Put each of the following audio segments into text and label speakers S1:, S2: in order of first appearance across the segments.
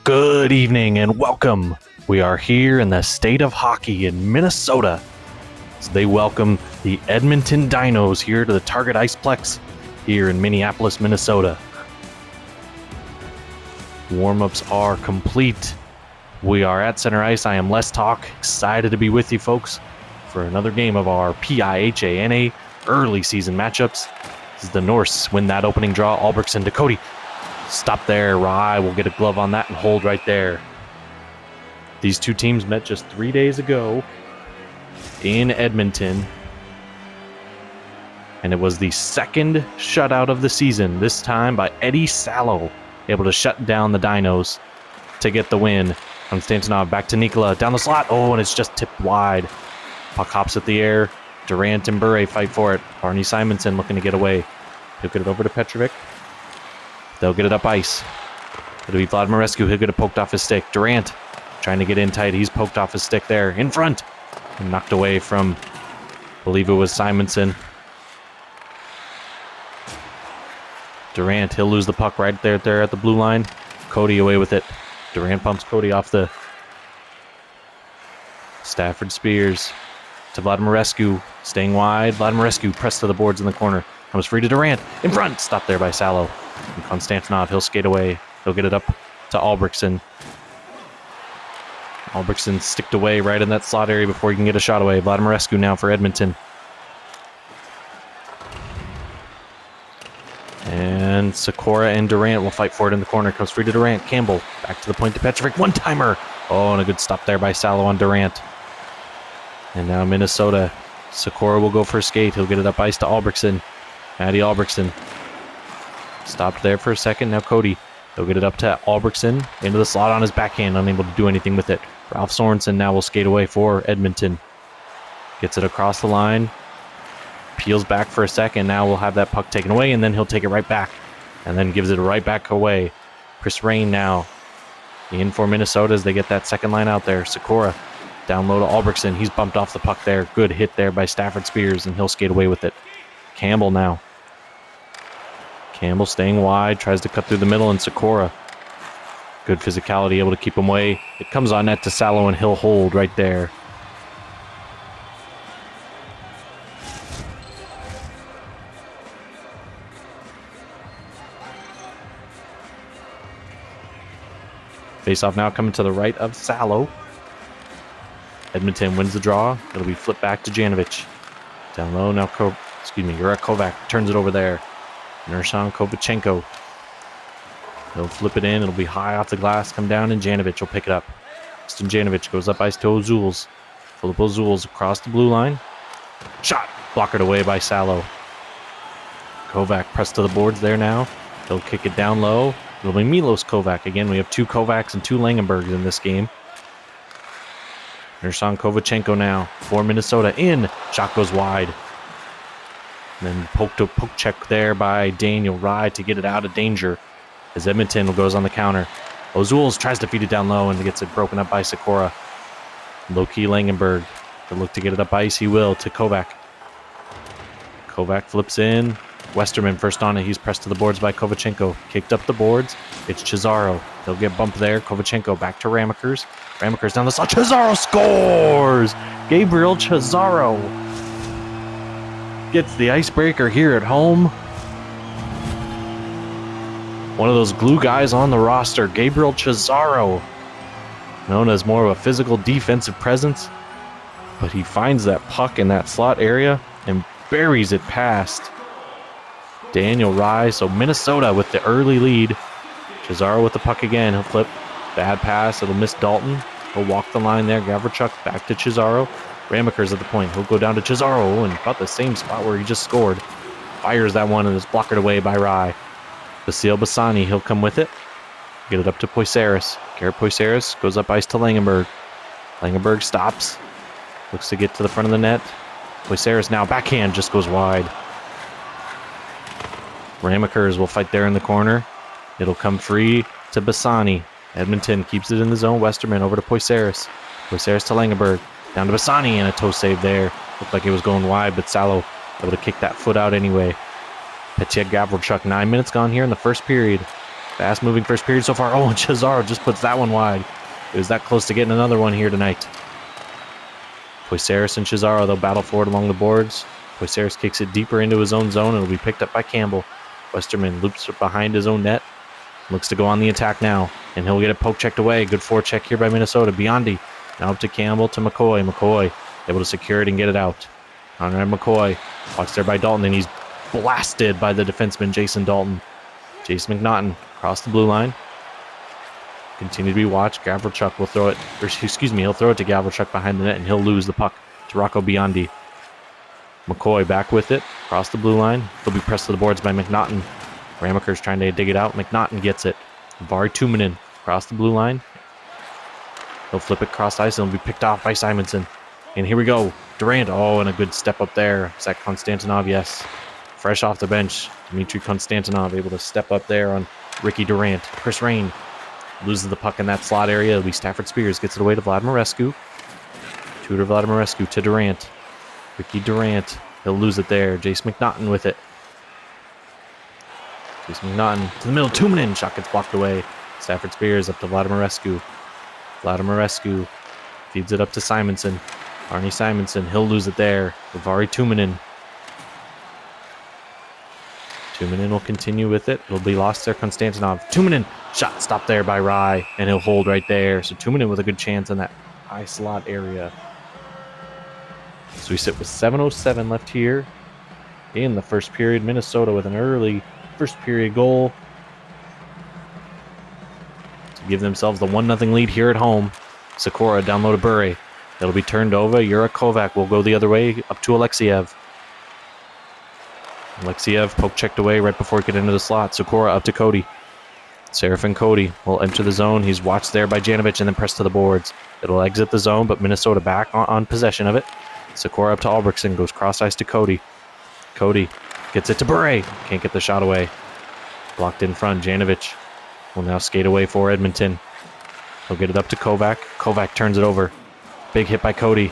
S1: Good evening and welcome. We are here in the state of hockey in Minnesota. So they welcome the Edmonton Dinos here to the Target Iceplex here in Minneapolis, Minnesota. Warm-ups are complete. We are at center ice. I am Les Talk. Excited to be with you folks for another game of our PIHANA early season matchups. This is the Norse win that opening draw. Albrechtsen to Cody. Stop there. Rye will get a glove on that and hold right there. These two teams met just 3 days ago in Edmonton. And it was the second shutout of the season, this time by Eddy Salo, able to shut down the Dinos to get the win. Konstantinov back to Nikola, down the slot. Oh, and it's just tipped wide. Puck hops at the air. Durant and Bure fight for it. Barney Simonson looking to get away. He'll get it over to Petrovic. They'll get it up ice. It'll be Vladimir Rescue. He'll get it poked off his stick. Durant trying to get in tight. He's poked off his stick there. In front. And knocked away from, I believe it was Simonson. Durant, he'll lose the puck right there at the blue line. Cody away with it. Durant pumps Cody off the Stafford Spears to Vladimir Rescue. Staying wide. Vladimir Rescue pressed to the boards in the corner. Comes free to Durant. In front. Stopped there by Salo. And Konstantinov, he'll skate away. He'll get it up to Albrechtsen. Albrechtsen sticked away right in that slot area before he can get a shot away. Vladimir Rescue now for Edmonton. And Sakura and Durant will fight for it in the corner. Comes free to Durant. Campbell back to the point to Petrovic. One-timer. Oh, and a good stop there by Salo on Durant. And now Minnesota. Sakura will go for a skate. He'll get it up ice to Albrechtsen. Matty Albrechtsen. Stopped there for a second. Now Cody. They'll get it up to Albrechtsen. Into the slot on his backhand. Unable to do anything with it. Ralph Sorensen now will skate away for Edmonton. Gets it across the line. Peels back for a second. Now we'll have that puck taken away. And then he'll take it right back. And then gives it right back away. Chris Rain now in for Minnesota as they get that second line out there. Sakura down low to Albrechtsen. He's bumped off the puck there. Good hit there by Stafford Spears. And he'll skate away with it. Campbell now. Campbell staying wide, tries to cut through the middle, and Sakura. Good physicality, able to keep him away. It comes on net to Salo, and he'll hold right there. Face-off now coming to the right of Salo. Edmonton wins the draw. It'll be flipped back to Janovic. Down low now, Jurek Kovac turns it over there. Nershan Kovachenko. He'll flip it in. It'll be high off the glass. Come down, and Janovic will pick it up. Justin Janovic goes up ice to Ozuls. Philip Ozuls across the blue line. Shot. Blockered away by Salo. Kovac pressed to the boards there now. He'll kick it down low. It'll be Milos Kovac. Again, we have two Kovacs and two Langenbergs in this game. Nershan Kovachenko now for Minnesota. In. Shot goes wide. And then poke check there by Daniel Rye to get it out of danger as Edmonton goes on the counter. Ozuls tries to feed it down low and gets it broken up by Sakura. Low-key Langenberg. To look to get it up ice, he will, to Kovac. Kovac flips in. Westerman first on it. He's pressed to the boards by Kovachenko. Kicked up the boards. It's Cesaro. He'll get bumped there. Kovachenko back to Ramakers. Ramakers down the slot. Cesaro scores! Gabriel Cesaro gets the icebreaker here at home. One of those glue guys on the roster, Gabriel Cesaro, known as more of a physical defensive presence, but he finds that puck in that slot area and buries it past Daniel Rye. So Minnesota with the early lead. Cesaro with the puck again. He'll flip. Bad pass. It'll miss Dalton. He'll walk the line there. Gavrachuk back to Cesaro. Ramakers at the point. He'll go down to Cesaro and about the same spot where he just scored. Fires that one and is blocked away by Rye. Vasil Bassani, he'll come with it. Get it up to Poisaris. Garrett Poisaris goes up ice to Langenberg. Langenberg stops. Looks to get to the front of the net. Poisaris now backhand just goes wide. Ramakers will fight there in the corner. It'll come free to Bassani. Edmonton keeps it in the zone. Westerman over to Poisaris. Poisaris to Langenberg. Down to Bassani and a toe save there. Looked like it was going wide, but Salo able to kick that foot out anyway. Petya Gavrachuk, 9 minutes gone here in the first period. Fast-moving first period so far. Oh, and Cesaro just puts that one wide. It was that close to getting another one here tonight. Poisaris and Cesaro, they'll battle forward along the boards. Poisaris kicks it deeper into his own zone. It'll be picked up by Campbell. Westerman loops behind his own net. Looks to go on the attack now. And he'll get it poke checked away. Good forecheck here by Minnesota. Biondi. Now up to Campbell to McCoy. McCoy able to secure it and get it out. Conrad McCoy. Watched there by Dalton. And he's blasted by the defenseman Jason Dalton. Jason McNaughton across the blue line. Continue to be watched. Gavrachuk will throw it. Or excuse me, he'll throw it to Gavrachuk behind the net. And he'll lose the puck to Rocco Biondi. McCoy back with it. Across the blue line. He'll be pressed to the boards by McNaughton. Ramaker's trying to dig it out. McNaughton gets it. Vari Tuominen across the blue line. He'll flip it across ice and it'll be picked off by Simonson. And here we go. Durant. Oh, and a good step up there. Zach Konstantinov, yes. Fresh off the bench. Dmitry Konstantinov able to step up there on Ricky Durant. Chris Rain loses the puck in that slot area. It'll be Stafford Spears. Gets it away to Vladimirescu. Tudor Vladimirescu to Durant. Ricky Durant. He'll lose it there. Jace McNaughton with it. Jason McNaughton to the middle. Tuominen. Shot gets blocked away. Stafford Spears up to Vladimirescu. Vladimirescu feeds it up to Simonson. Arnie Simonson. He'll lose it there. Vari Tuominen. Tuominen will continue with it. It'll be lost there. Konstantinov. Tuominen. Shot stopped there by Rye. And he'll hold right there. So Tuominen with a good chance in that high slot area. So we sit with 7:07 left here in the first period. Minnesota with an early first period goal to give themselves the 1-0 lead here at home. Sikora down low to Bure. It'll be turned over. Yura Kovac will go the other way up to Alexiev. Alexiev poke checked away right before he could enter the slot. Sikora up to Cody. Seraphin Cody will enter the zone. He's watched there by Janovic and then pressed to the boards. It'll exit the zone, but Minnesota back on possession of it. Sikora up to Albrechtsen. Goes cross ice to Cody. Cody gets it to Bure. Can't get the shot away. Blocked in front. Janovic will now skate away for Edmonton. He'll get it up to Kovac. Kovac turns it over. Big hit by Cody.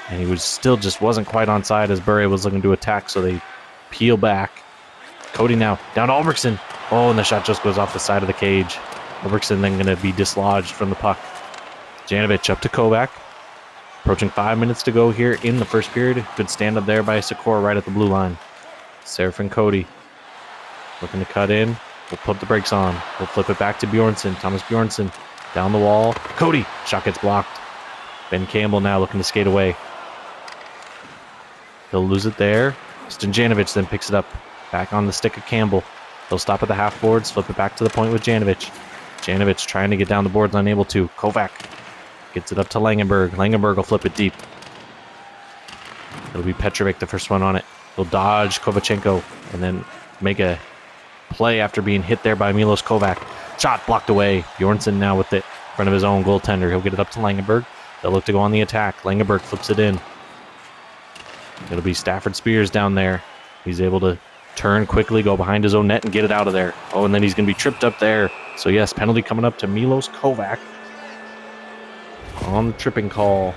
S1: And he was still just wasn't quite onside as Bure was looking to attack, so they peel back. Cody now down to Albrechtsen. Oh, and the shot just goes off the side of the cage. Albrechtsen then going to be dislodged from the puck. Janovic up to Kovac. Approaching 5 minutes to go here in the first period. Good stand up there by Sikora right at the blue line. Seraphin Cody looking to cut in. We'll put the brakes on. We'll flip it back to Bjornsson. Thomas Bjornsson down the wall. Cody. Shot gets blocked. Ben Campbell now looking to skate away. He'll lose it there. Austin Janovic then picks it up. Back on the stick of Campbell. He'll stop at the half boards. Flip it back to the point with Janovic. Janovic trying to get down the boards. Unable to. Kovac gets it up to Langenberg. Langenberg will flip it deep. It'll be Petrovic the first one on it. He'll dodge Kovachenko and then make a play after being hit there by Milos Kovac. Shot blocked away. Bjornsson now with it in front of his own goaltender. He'll get it up to Langenberg. They'll look to go on the attack. Langenberg flips it in. It'll be Stafford Spears down there. He's able to turn quickly, go behind his own net, and get it out of there. Oh, and then he's going to be tripped up there. So, yes, penalty coming up to Milos Kovac on the tripping call.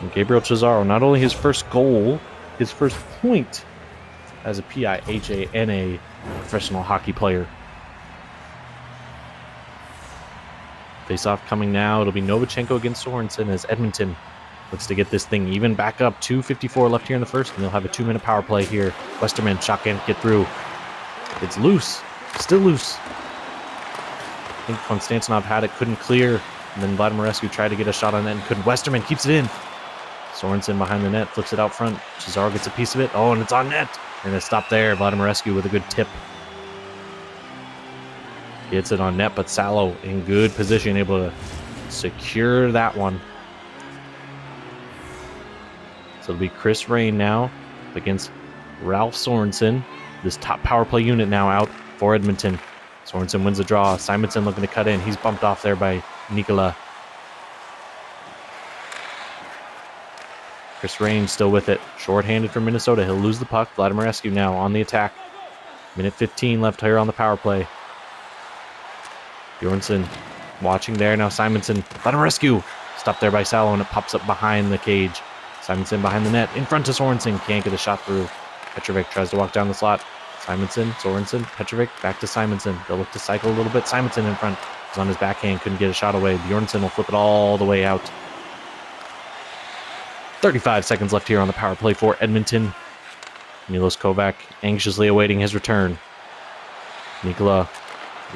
S1: And Gabriel Cesaro, not only his first goal, his first point as a PIHANA professional hockey player. Face-off coming now. It'll be Novachenko against Sorensen as Edmonton looks to get this thing even back up. 2:54 left here in the first, and they'll have a 2-minute power play here. Westerman shot can't get through. It's loose. Still loose. I think Konstantinov had it, couldn't clear. And then Vladimirescu tried to get a shot on it and couldn't. Westerman keeps it in. Sorensen behind the net, flips it out front. Cesaro gets a piece of it. Oh, and it's on net. And it's stopped there. Vladimirescu with a good tip. Gets it on net, but Salo in good position, able to secure that one. So it'll be Chris Rain now against Ralph Sorensen. This top power play unit now out for Edmonton. Sorensen wins the draw. Simonson looking to cut in. He's bumped off there by Nikola. Chris Rain still with it. Short-handed for Minnesota. He'll lose the puck. Vladimirescu now on the attack. Minute 15 left here on the power play. Bjornsson watching there. Now Simonson. Vladimirescu. Stopped there by Salo, and it pops up behind the cage. Simonson behind the net, in front to Sorensen, can't get a shot through. Petrovic tries to walk down the slot. Simonson, Sorensen, Petrovic, back to Simonson. They'll look to cycle a little bit. Simonson in front. Was on his backhand, couldn't get a shot away. Bjornsson will flip it all the way out. 35 seconds left here on the power play for Edmonton. Milos Kovac anxiously awaiting his return. Nikola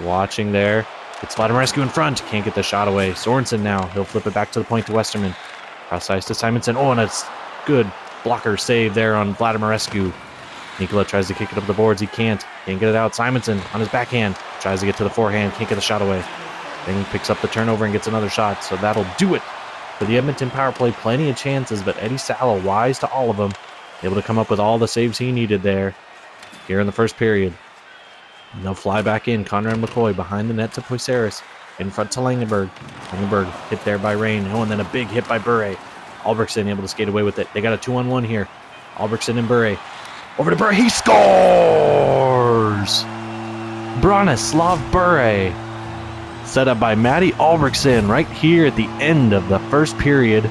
S1: watching there. It's Vladimirescu in front. Can't get the shot away. Sorensen now. He'll flip it back to the point to Westerman. Cross ice to Simonson. Oh, and a good blocker save there on Vladimirescu. Nikola tries to kick it up the boards. He can't. Can't get it out. Simonson on his backhand. Tries to get to the forehand. Can't get the shot away. Then picks up the turnover and gets another shot. So that'll do it for the Edmonton power play. Plenty of chances, but Eddy Salo wise to all of them. Able to come up with all the saves he needed there here in the first period. And they'll fly back in. Conrad McCoy behind the net to Poisaris. In front to Langenberg. Langenberg hit there by Rain. Oh, and then a big hit by Bure. Albrechtsen able to skate away with it. They got a 2-on-1 here. Albrechtsen and Bure. Over to Bure. He scores! Bronislav Bure. Set up by Matty Albrechtsen right here at the end of the first period.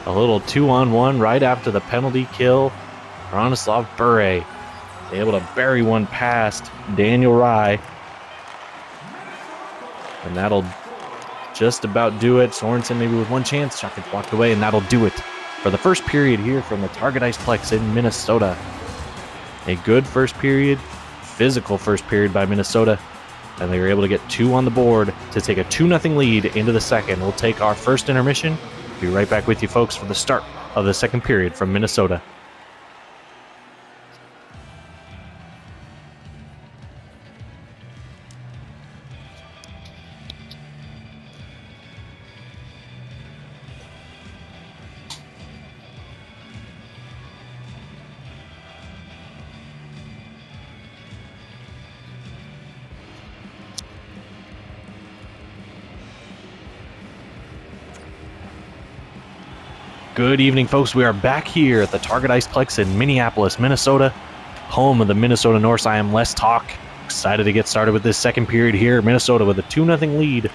S1: A little 2-on-1 right after the penalty kill. Bronislav Bure able to bury one past Daniel Rye. And that'll just about do it. Sorensen maybe with one chance. Shot gets blocked away, and that'll do it for the first period here from the Target Iceplex in Minnesota. A good first period, physical first period by Minnesota. And they were able to get 2 on the board to take a 2-0 lead into the second. We'll take our first intermission. Be right back with you folks for the start of the second period from Minnesota. Good evening, folks. We are back here at the Target Iceplex in Minneapolis, Minnesota, home of the Minnesota Norse. I am Les Talk. Excited to get started with this second period here. Minnesota with a 2-0 lead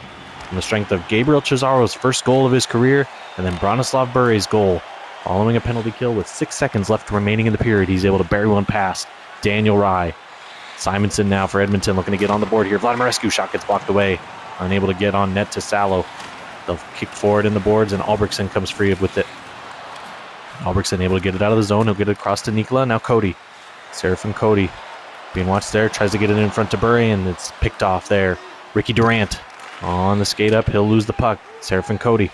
S1: on the strength of Gabriel Cesaro's first goal of his career, and then Bronislav Bure's goal. Following a penalty kill with 6 seconds left remaining in the period, he's able to bury one past Daniel Rye. Simonson now for Edmonton, looking to get on the board here. Vladimirescu shot gets blocked away. Unable to get on net to Salo. They'll kick forward in the boards, and Albrechtsen comes free with it. Albrechtsen able to get it out of the zone. He'll get it across to Nikola. Now Cody. Seraphin Cody being watched there. Tries to get it in front to Bure, and it's picked off there. Ricky Durant on the skate up. He'll lose the puck. Seraphin Cody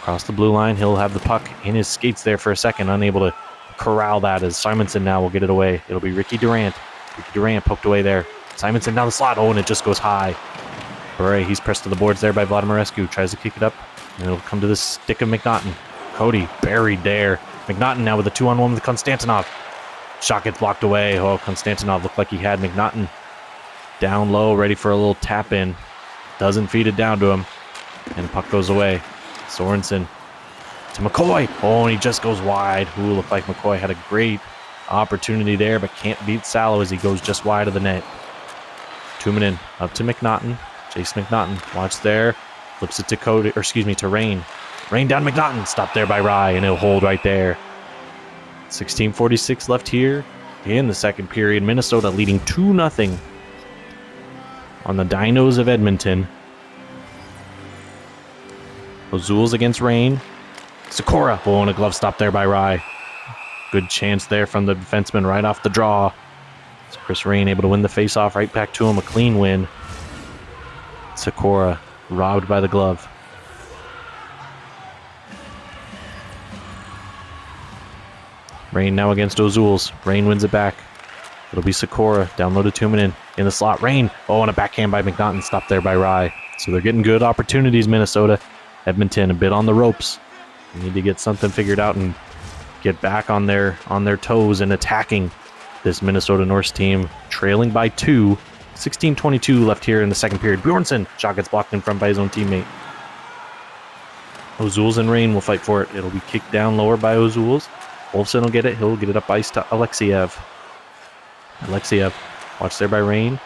S1: across the blue line. He'll have the puck in his skates there for a second. Unable to corral that as Simonson now will get it away. It'll be Ricky Durant. Ricky Durant poked away there. Simonson down the slot. Oh, and it just goes high. Bure, he's pressed to the boards there by Vladimirescu. Tries to kick it up, and it'll come to the stick of McNaughton. Cody buried there. McNaughton now with a 2-on-1 with Konstantinov. Shot gets blocked away. Oh, Konstantinov looked like he had McNaughton down low, ready for a little tap in. Doesn't feed it down to him. And the puck goes away. Sorensen to McCoy. Oh, and he just goes wide. Ooh, looked like McCoy had a great opportunity there, but can't beat Salo as he goes just wide of the net. Tuominen up to McNaughton. Jace McNaughton. Watch there. Flips it to Cody, or excuse me, to Rain. Rain down McNaughton, stopped there by Rye, and he'll hold right there. 16:46 left here in the second period. Minnesota leading 2-0 on the Dinos of Edmonton. Ozuls against Rain. Sakura, oh, and a glove stop there by Rye. Good chance there from the defenseman right off the draw. So Chris Rain able to win the faceoff right back to him, a clean win. Sakura robbed by the glove. Rain now against Ozuls. Rain wins it back. It'll be Sakura. Down low to Tuominen. In the slot. Rain. Oh, and a backhand by McNaughton. Stopped there by Rye. So they're getting good opportunities, Minnesota. Edmonton a bit on the ropes. They need to get something figured out and get back on their toes and attacking this Minnesota Norse team. Trailing by 2. 16:22 left here in the second period. Bjornsson. Shot gets blocked in front by his own teammate. Ozuls and Rain will fight for it. It'll be kicked down lower by Ozuls. Wolfson will get it. He'll get it up ice to Alexiev. Alexiev, watched there by Rain.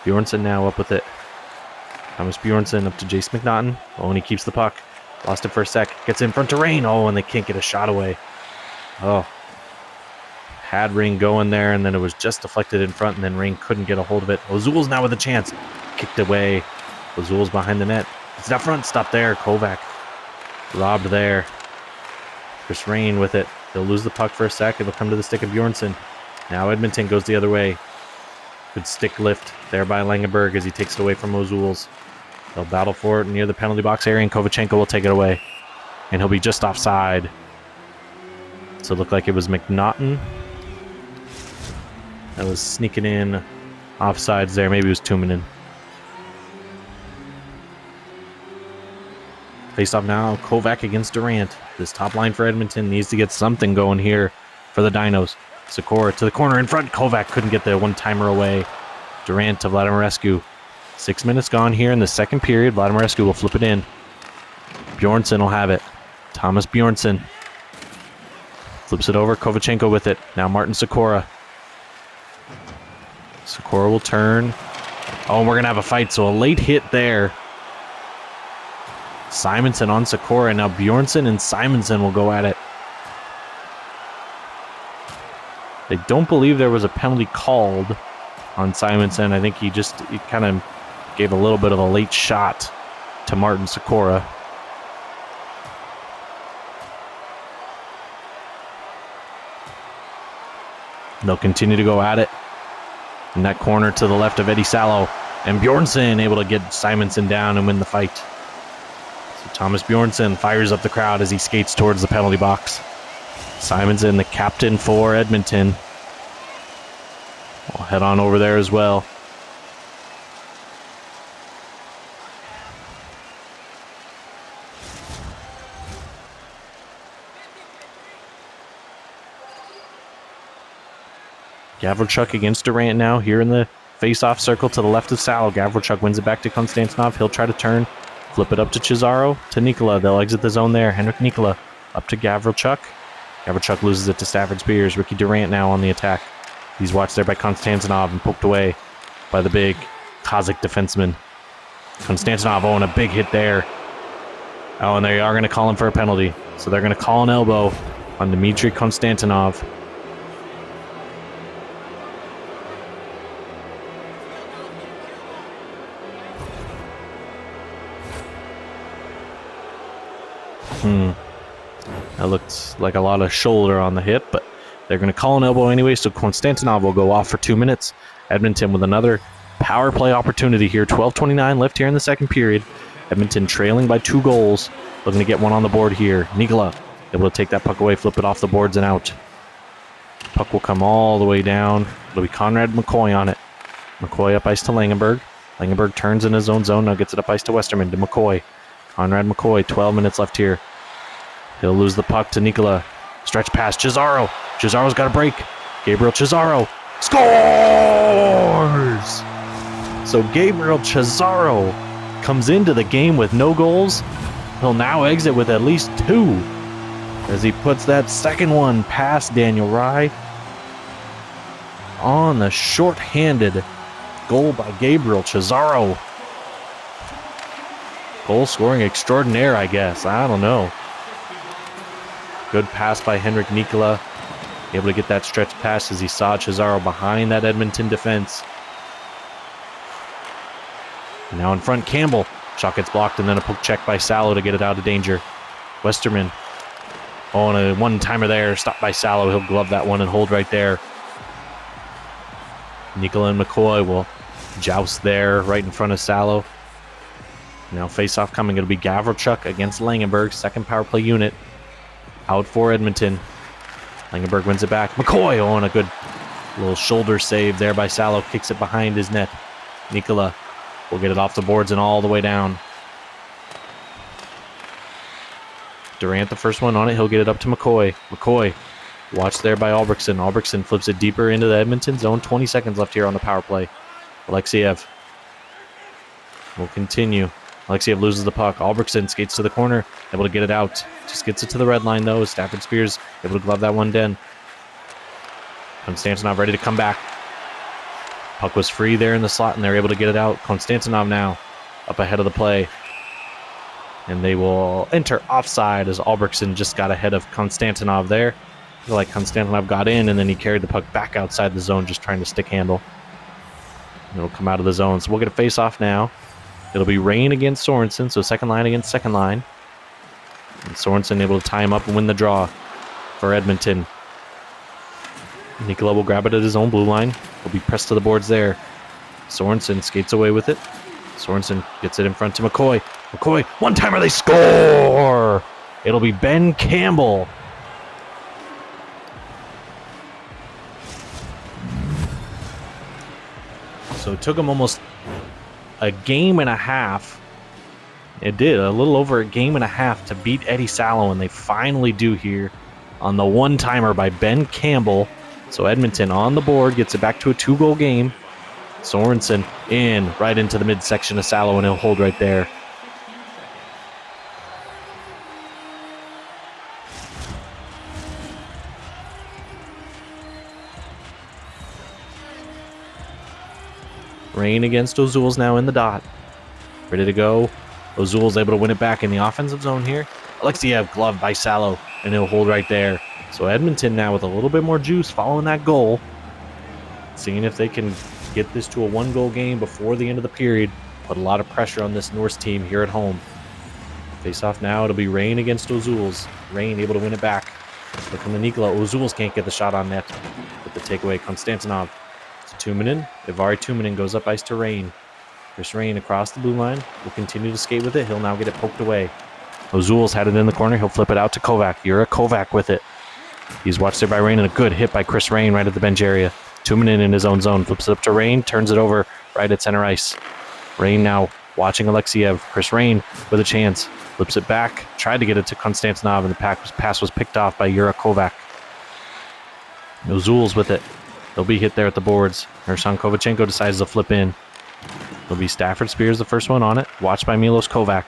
S1: Bjornsson now up with it. Thomas Bjornsson up to Jace McNaughton. Oh, and he keeps the puck. Lost it for a sec. Gets in front to Rain. Oh, and they can't get a shot away. Oh. Had Rain going there, and then it was just deflected in front, and then Rain couldn't get a hold of it. Ozul's now with a chance. Kicked away. Ozul's behind the net. It's out front. Stop there. Kovac. Robbed there. Chris Rain with it. They'll lose the puck for a sec. It'll come to the stick of Bjornsson. Now Edmonton goes the other way. Good stick lift there by Langenberg as he takes it away from Ozul's. They'll battle for it near the penalty box area, and Kovachenko will take it away. And he'll be just offside. So it looked like it was McNaughton that was sneaking in offsides there. Maybe it was Tuominen. Face off now, Kovac against Durant. This top line for Edmonton needs to get something going here for the Dinos. Sikora to the corner in front. Kovac couldn't get the one-timer away. Durant to Vladimirescu. 6 minutes gone here in the second period. Vladimirescu will flip it in. Bjornsson will have it. Thomas Bjornsson flips it over. Kovachenko with it. Now Martin Sikora. Sikora will turn. Oh, and we're going to have a fight. So a late hit there. Simonson on Sikora. Now Bjornsson and Simonson will go at it. They don't believe there was a penalty called on Simonson. I think he kind of gave a little bit of a late shot to Martin Sikora. They'll continue to go at it. In that corner to the left of Eddy Salo. And Bjornsson able to get Simonson down and win the fight. So Thomas Bjornsson fires up the crowd as he skates towards the penalty box. Simonson, the captain for Edmonton, will head on over there as well. Gavrilchuk against Durant now here in the face-off circle to the left of Salo. Gavrilchuk wins it back to Konstantinov. He'll try to turn, flip it up to Cesaro, to Nikola. They'll exit the zone there. Henrik Nikola up to Gavrilchuk. Gavrilchuk loses it to Stafford Spears. Ricky Durant now on the attack. He's watched there by Konstantinov and poked away by the big Kazakh defenseman. Konstantinov, and a big hit there. Oh, and they are going to call him for a penalty. So they're going to call an elbow on Dmitry Konstantinov. That looked like a lot of shoulder on the hit, but they're going to call an elbow anyway, so Konstantinov will go off for 2 minutes. Edmonton with another power play opportunity here. 12:29 left here in the second period. Edmonton trailing by 2 goals. Looking to get one on the board here. Nikola able to take that puck away, flip it off the boards and out. Puck will come all the way down. It'll be Conrad McCoy on it. McCoy up ice to Langenberg. Langenberg turns in his own zone, now gets it up ice to Westerman, to McCoy. Conrad McCoy, 12 minutes left here. He'll lose the puck to Nikola. Stretch pass, Cesaro. Cesaro's got a break. Gabriel Cesaro scores! So Gabriel Cesaro comes into the game with no goals. He'll now exit with at least 2 as he puts that second one past Daniel Rye on the short-handed goal by Gabriel Cesaro. Goal scoring extraordinaire, I guess. I don't know. Good pass by Henrik Nikola. Able to get that stretch pass as he saw Cesaro behind that Edmonton defense. Now in front, Campbell. Shot gets blocked and then a poke check by Salo to get it out of danger. Westerman. Oh, and a one-timer there. Stopped by Salo. He'll glove that one and hold right there. Nikola and McCoy will joust there right in front of Salo. Now face-off coming. It'll be Gavrilchuk against Langenberg. Second power play unit. Out for Edmonton. Langenberg wins it back. McCoy, and a good little shoulder save there by Salo. Kicks it behind his net. Nikola will get it off the boards and all the way down. Durant, the first one on it. He'll get it up to McCoy. McCoy, watched there by Albrechtsen. Albrechtsen flips it deeper into the Edmonton zone. 20 seconds left here on the power play. Alexiev will continue. Alexiev loses the puck. Albrechtsen skates to the corner, able to get it out. Just gets it to the red line, though. Stafford Spears able to glove that one down. Konstantinov ready to come back. Puck was free there in the slot, and they're able to get it out. Konstantinov now up ahead of the play. And they will enter offside as Albrechtsen just got ahead of Konstantinov there. I feel like Konstantinov got in, and then he carried the puck back outside the zone, just trying to stick handle. And it'll come out of the zone. So we'll get a face-off now. It'll be Rain against Sorensen, so second line against second line. And Sorensen able to tie him up and win the draw for Edmonton. Nikola will grab it at his own blue line. He'll be pressed to the boards there. Sorensen skates away with it. Sorensen gets it in front to McCoy. McCoy, one-timer, they score! It'll be Ben Campbell. So it took him almost a game and a half. It did, a little over a game and a half to beat Eddy Salo, and they finally do here on the one-timer by Ben Campbell. So Edmonton on the board, gets it back to a 2-goal game. Sorensen in, right into the midsection of Salo, and he'll hold right there. Rain against Ozul's now in the dot. Ready to go. Ozul's able to win it back in the offensive zone here. Alexiev gloved by Salo, and he'll hold right there. So Edmonton now with a little bit more juice following that goal. Seeing if they can get this to a 1-goal game before the end of the period. Put a lot of pressure on this Norse team here at home. Face off now, it'll be Rain against Ozul's. Rain able to win it back. Look from the Nikola. Ozul's can't get the shot on net with the takeaway. Konstantinov to Tuminen. Ivari Tuminen goes up ice to Rain. Chris Rain across the blue line. Will continue to skate with it. He'll now get it poked away. Ozul's had it in the corner. He'll flip it out to Kovac. Jura Kovac with it. He's watched there by Rain, and a good hit by Chris Rain right at the bench area. Tuminen in his own zone. Flips it up to Rain. Turns it over right at center ice. Rain now watching Alexiev. Chris Rain with a chance. Flips it back. Tried to get it to Konstantinov, and the pass was picked off by Jura Kovac. Ozul's with it. They'll be hit there at the boards. Ersan Kovachenko decides to flip in. It'll be Stafford Spears, the first one on it. Watched by Milos Kovac.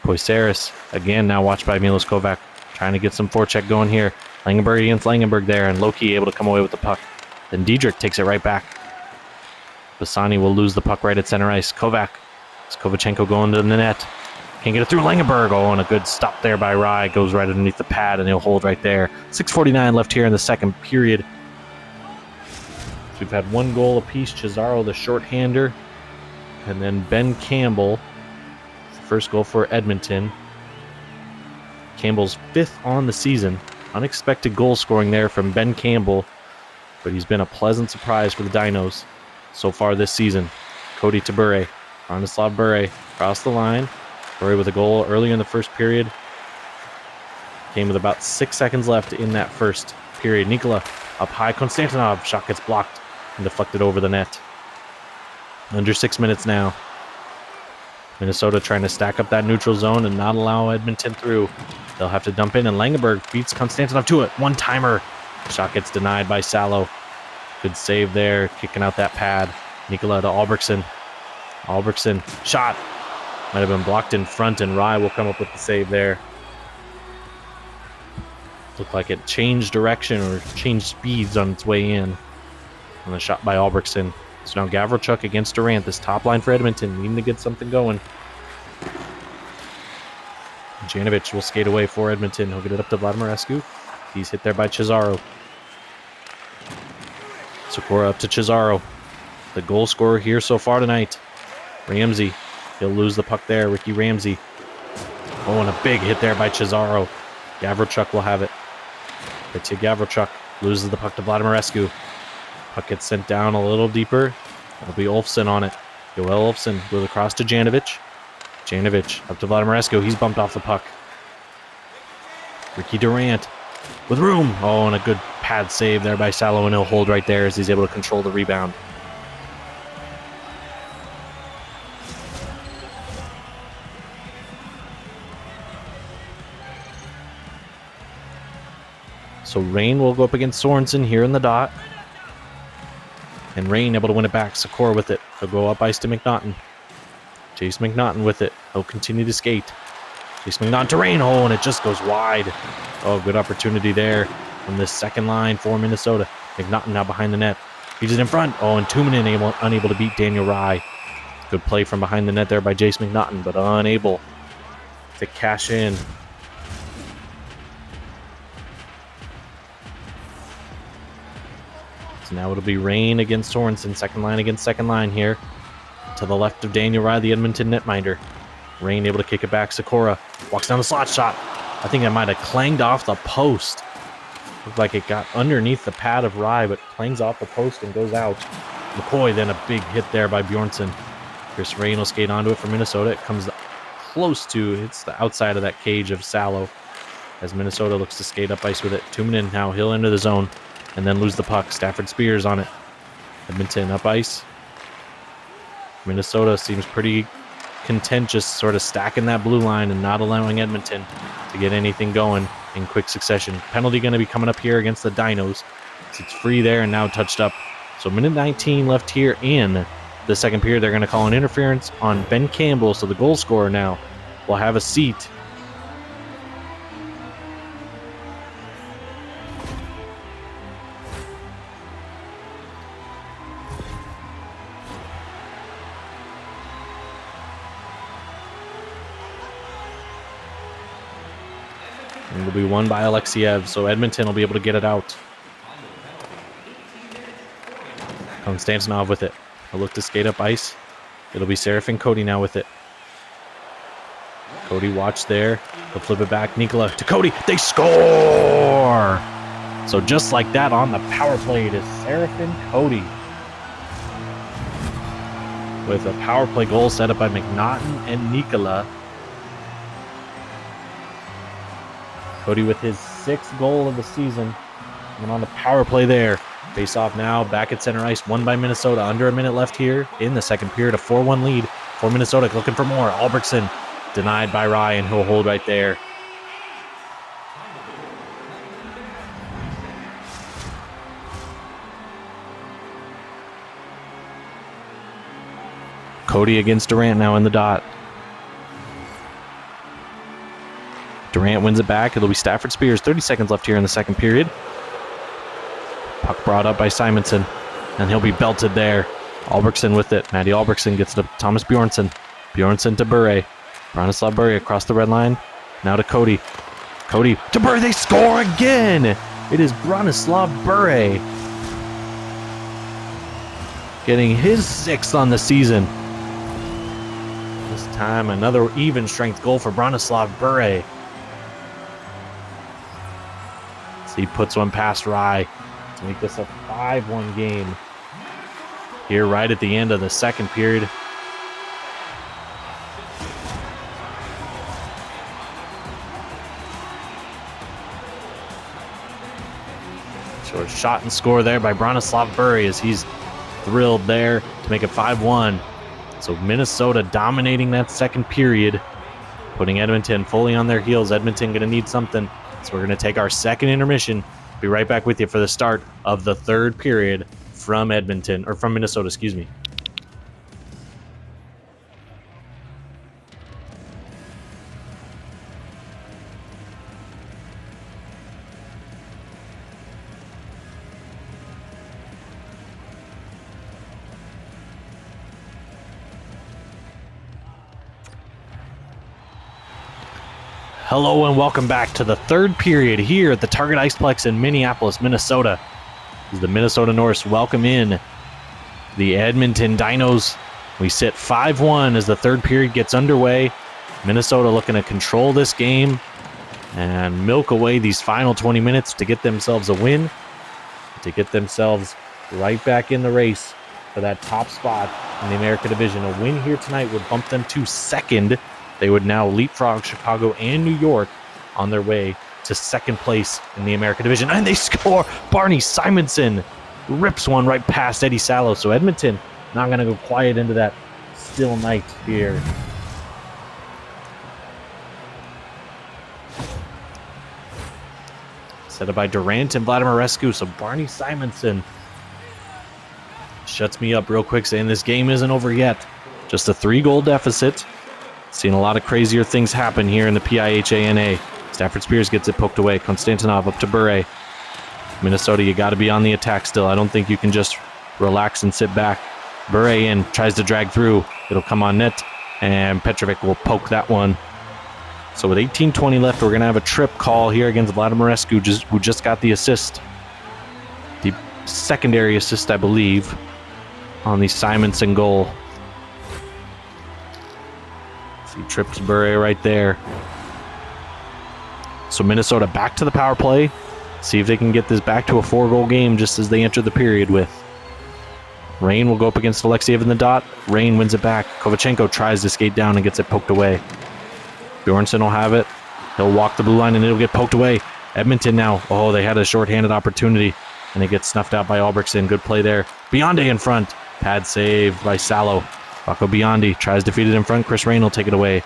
S1: Poisaris, again, now watched by Milos Kovac. Trying to get some forecheck going here. Langenberg against Langenberg there, and Loki able to come away with the puck. Then Diedrich takes it right back. Bassani will lose the puck right at center ice. Kovac. It's Kovachenko going to the net. Can't get it through Langenberg. Oh, and a good stop there by Rye. Goes right underneath the pad, and he'll hold right there. 6:49 left here in the second period. So we've had 1 goal apiece. Cesaro, the shorthander. And then Ben Campbell. First goal for Edmonton. Campbell's 5th on the season. Unexpected goal scoring there from Ben Campbell. But he's been a pleasant surprise for the Dinos so far this season. Cody to Bure. Bronislav Bure across the line. Bure with a goal earlier in the first period. Came with about 6 seconds left in that first period. Nikola up high. Konstantinov. Shot gets blocked and deflected over the net. Under 6 minutes now. Minnesota trying to stack up that neutral zone and not allow Edmonton through. They'll have to dump in, and Langenberg beats Konstantinov to it. One-timer. Shot gets denied by Salo. Good save there, kicking out that pad. Nikola to Albrechtsen. Albrechtsen, shot. Might have been blocked in front, and Rye will come up with the save there. Looked like it changed direction or changed speeds on its way in. And the shot by Albrechtsen. So now Gavrachuk against Durant. This top line for Edmonton, needing to get something going. Janovic will skate away for Edmonton. He'll get it up to Vladimir Escu. He's hit there by Cesaro. Sikora up to Cesaro. The goal scorer here so far tonight. Ramsey. He'll lose the puck there. Ricky Ramsey. Oh, and a big hit there by Cesaro. Gavrachuk will have it. Petya Gavrachuk loses the puck to Vladimir Escu. Puck gets sent down a little deeper. It'll be Olfsson on it. Joel Olfsson goes across to Janovic. Janovic up to Vladimir Escu. He's bumped off the puck. Ricky Durant with room. Oh, and a good pad save there by Salo, and he'll hold right there as he's able to control the rebound. So Rain will go up against Sorensen here in the dot. And Rain able to win it back. Sikora with it. He'll go up ice to McNaughton. Chase McNaughton with it. He'll continue to skate. Chase McNaughton to Rain. Oh, and it just goes wide. Oh, good opportunity there from this second line for Minnesota. McNaughton now behind the net. He's in front. Oh, and Tuminen unable to beat Daniel Rye. Good play from behind the net there by Jace McNaughton, but unable to cash in. So now it'll be Rain against Sorensen, second line against second line here. To the left of Daniel Rye, the Edmonton netminder. Rain able to kick it back. Sikora walks down the slot shot. I think that might have clanged off the post. Looked like it got underneath the pad of Rye, but clangs off the post and goes out. McCoy, then a big hit there by Bjornsson. Chris Rain will skate onto it for Minnesota. It comes close to, hits the outside of that cage of Salo as Minnesota looks to skate up ice with it. 2 minutes now, he'll enter the zone and then lose the puck. Stafford Spears on it. Edmonton up ice. Minnesota seems pretty content just sort of stacking that blue line and not allowing Edmonton to get anything going in quick succession. Penalty going to be coming up here against the Dinos. It's free there and now touched up. So minute 19 left here in the second period. They're going to call an interference on Ben Campbell, so the goal scorer now will have a seat. And it'll be won by Alexiev, so Edmonton will be able to get it out. Konstantinov with it. He'll look to skate up ice. It'll be Serafin Cody now with it. Cody watch there. He'll flip it back. Nikola to Cody. They score! So just like that on the power play, it is Serafin Cody. With a power play goal set up by McNaughton and Nikola. Cody with his 6th goal of the season. And on the power play there. Face off now, back at center ice, won by Minnesota. Under a minute left here in the second period, a 4-1 lead for Minnesota. Looking for more. Albrechtsen denied by Ryan. He'll hold right there. Cody against Durant now in the dot. Durant wins it back. It'll be Stafford Spears. 30 seconds left here in the second period. Puck brought up by Simonson, and he'll be belted there. Albrechtsen with it. Matty Albrechtsen gets it to Thomas Bjornsson. Bjornsson to Bure. Branislav Bure across the red line. Now to Cody. Cody to Bure. They score again. It is Branislav Bure getting his 6th on the season. This time another even strength goal for Branislav Bure. He puts one past Rye to make this a 5-1 game here right at the end of the second period. Short shot and score there by Branislav Bure as he's thrilled there to make it 5-1. So Minnesota dominating that second period, putting Edmonton fully on their heels. Edmonton going to need something. So we're going to take our second intermission. Be right back with you for the start of the third period from Edmonton, or from Minnesota, excuse me. Hello and welcome back to the third period here at the Target Iceplex in Minneapolis, Minnesota. As the Minnesota Norse welcome in the Edmonton Dinos. We sit 5-1 as the third period gets underway. Minnesota looking to control this game and milk away these final 20 minutes to get themselves a win, to get themselves right back in the race for that top spot in the America Division. A win here tonight would bump them to second. They would now leapfrog Chicago and New York on their way to second place in the America Division. And they score! Barney Simonson rips one right past Eddy Salo. So Edmonton not going to go quiet into that still night here. Set up by Durant and Vladimir Rescu. So Barney Simonson shuts me up real quick, saying this game isn't over yet. Just a 3-goal deficit. Seen a lot of crazier things happen here in the PIHANA. Stafford Spears gets it poked away. Konstantinov up to Bure. Minnesota, you got to be on the attack still. I don't think you can just relax and sit back. Bure in, tries to drag through. It'll come on net, and Petrovic will poke that one So with 18:20 left, we're going to have a trip call here against Vladimirescu, who just got the assist. The secondary assist, I believe, on the Simonson goal. See, trips Bure right there. So Minnesota back to the power play. See if they can get this back to a 4-goal game just as they enter the period with. Rain will go up against Alexiev in the dot. Rain wins it back. Kovachenko tries to skate down and gets it poked away. Bjornsson will have it. He'll walk the blue line and it'll get poked away. Edmonton now. Oh, they had a shorthanded opportunity and it gets snuffed out by Albrechtsen. Good play there. Bionde in front. Pad saved by Salo. Paco Biondi tries to feed it in front. Chris Rain will take it away.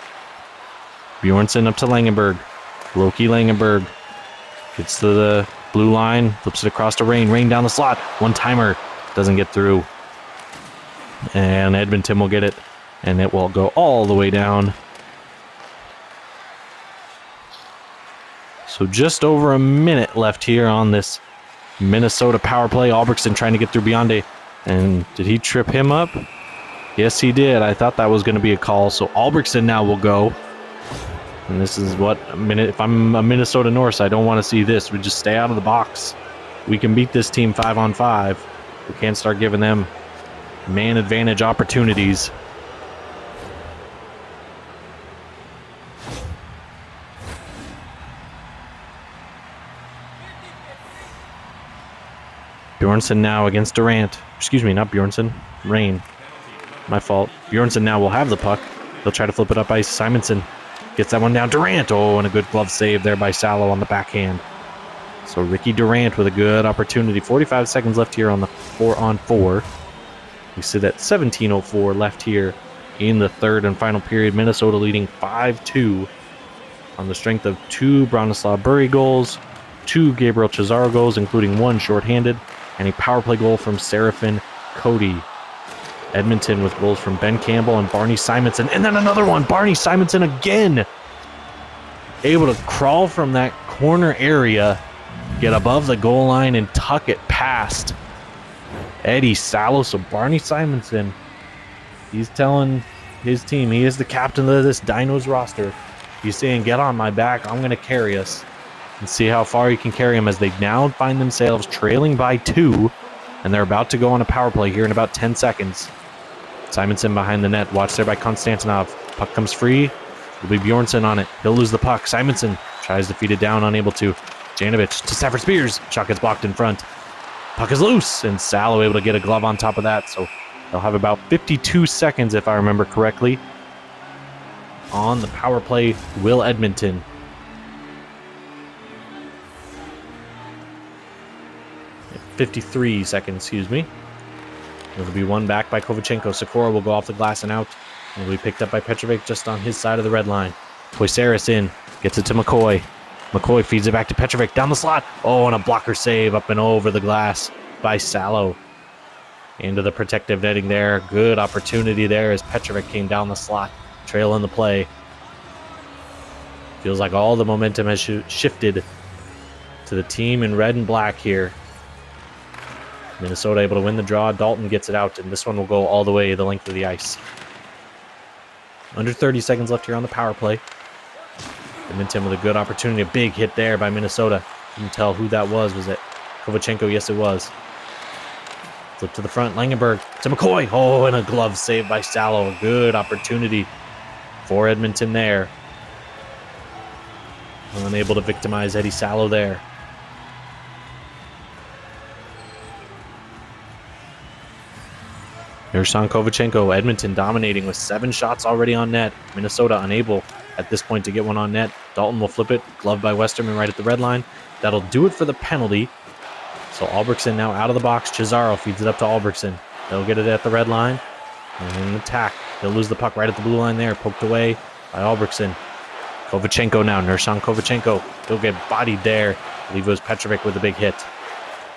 S1: Bjornsson up to Langenberg. Loki Langenberg gets to the blue line. Flips it across to Rain. Rain down the slot. One-timer. Doesn't get through. And Edmonton will get it. And it will go all the way down. So just over a minute left here on this Minnesota power play. Albrechtsen trying to get through Bionde. And did he trip him up? Yes, he did. I thought that was going to be a call. So Albrechtsen now will go. And this is what, if I'm a Minnesota Norse, I don't want to see this. We just stay out of the box. We can beat this team 5-on-5. We can't start giving them man advantage opportunities. Bjornsson now against Durant. Excuse me, not Bjornsson. Rain. My fault. Bjornsson now will have the puck. They'll try to flip it up by Simonson. Gets that one down. Durant. Oh, and a good glove save there by Salo on the backhand. So Ricky Durant with a good opportunity. 45 seconds left here on the 4-on-4. We sit at 17:04 left here in the third and final period. Minnesota leading 5-2 on the strength of 2 Bronislaw Bure goals, 2 Gabriel Cesaro goals, including 1 shorthanded, and a power play goal from Serafin Cody. Edmonton with goals from Ben Campbell and Barney Simonson. And then another one. Barney Simonson again. Able to crawl from that corner area, get above the goal line, and tuck it past Eddy Salo. So Barney Simonson, he's telling his team, he is the captain of this Dinos roster. He's saying, get on my back. I'm going to carry us. And see how far he can carry them as they now find themselves trailing by 2. And they're about to go on a power play here in about 10 seconds. Simonson behind the net. Watched there by Konstantinov. Puck comes free. It'll be Bjornsson on it. He'll lose the puck. Simonson tries to feed it down, unable to. Janovic to Stafford Spears. Shot gets blocked in front. Puck is loose. And Salo able to get a glove on top of that. So they'll have about 52 seconds, if I remember correctly, on the power play. Will Edmonton. At 53 seconds, excuse me. It'll be one back by Kovachenko. Sikora will go off the glass and out. And will be picked up by Petrovic just on his side of the red line. Poisaris in. Gets it to McCoy. McCoy feeds it back to Petrovic down the slot. Oh, and a blocker save up and over the glass by Salo. Into the protective netting there. Good opportunity there as Petrovic came down the slot. Trail in the play. Feels like all the momentum has shifted to the team in red and black here. Minnesota able to win the draw. Dalton gets it out, and this one will go all the way the length of the ice. Under 30 seconds left here on the power play. Edmonton with a good opportunity. A big hit there by Minnesota. Couldn't tell who that was. Was it Kovachenko? Yes, it was. Flip to the front. Langenberg to McCoy. Oh, and a glove save by Salo. A good opportunity for Edmonton there. Unable to victimize Eddy Salo there. Ersan Kovachenko, Edmonton dominating with 7 shots already on net. Minnesota unable at this point to get one on net. Dalton will flip it, gloved by Westerman right at the red line. That'll do it for the penalty. So Albrechtsen now out of the box. Cesaro feeds it up to Albrechtsen. They'll get it at the red line. And an attack. They'll lose the puck right at the blue line there. Poked away by Albrechtsen. Kovachenko now. Ersan Kovachenko. He'll get bodied there. I believe it was Petrovic with a big hit.